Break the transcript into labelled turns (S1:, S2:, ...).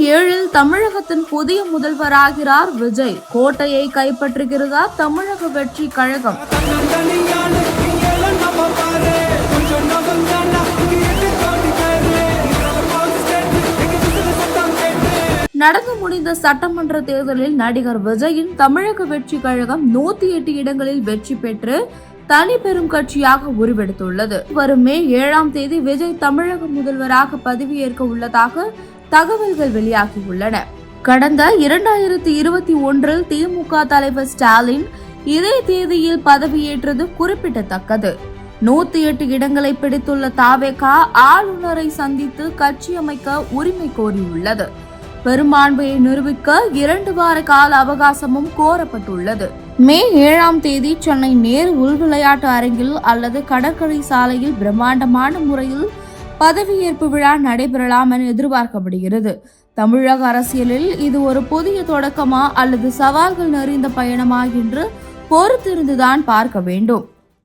S1: 7 தமிழகத்தின் புதிய முதல்வராகிறார் விஜய். கோட்டையை கைப்பற்றுகிறதா தமிழக வெற்றி கழகம்? நடந்து முடிந்த சட்டமன்ற தேர்தலில் நடிகர் விஜயின் தமிழக வெற்றி கழகம் 108 இடங்களில் வெற்றி பெற்று தனி பெரும் கட்சியாக உருவெடுத்துள்ளது. வரும் மே 7 விஜய் தமிழக முதல்வராக பதவியேற்க உள்ளதாக தகவல்கள் வெளியாகியுள்ளன. கடந்த 2021 திமுக தலைவர் ஸ்டாலின் இதே தேதியில் பதவியேற்றது குறிப்பிடத்தக்கது. 108 இடங்களை பிடித்துள்ள தாவேக ஆளுநரை சந்தித்து கட்சி அமைக்க உரிமை கோரியுள்ளது. பெரும்பான்மையை நிரூபிக்க 2 வார கால அவகாசமும் கோரப்பட்டுள்ளது. மே 7 சென்னை நேரு உள் விளையாட்டு அரங்கில் அல்லது கடற்கரை சாலையில் பிரம்மாண்டமான முறையில் பதவியேற்பு விழா நடைபெறலாம் என எதிர்பார்க்கப்படுகிறது. தமிழக அரசியலில் இது ஒரு புதிய தொடக்கமா அல்லது சவால்கள் நிறைந்த பயணமா என்று பொறுத்திருந்துதான் பார்க்க வேண்டும்.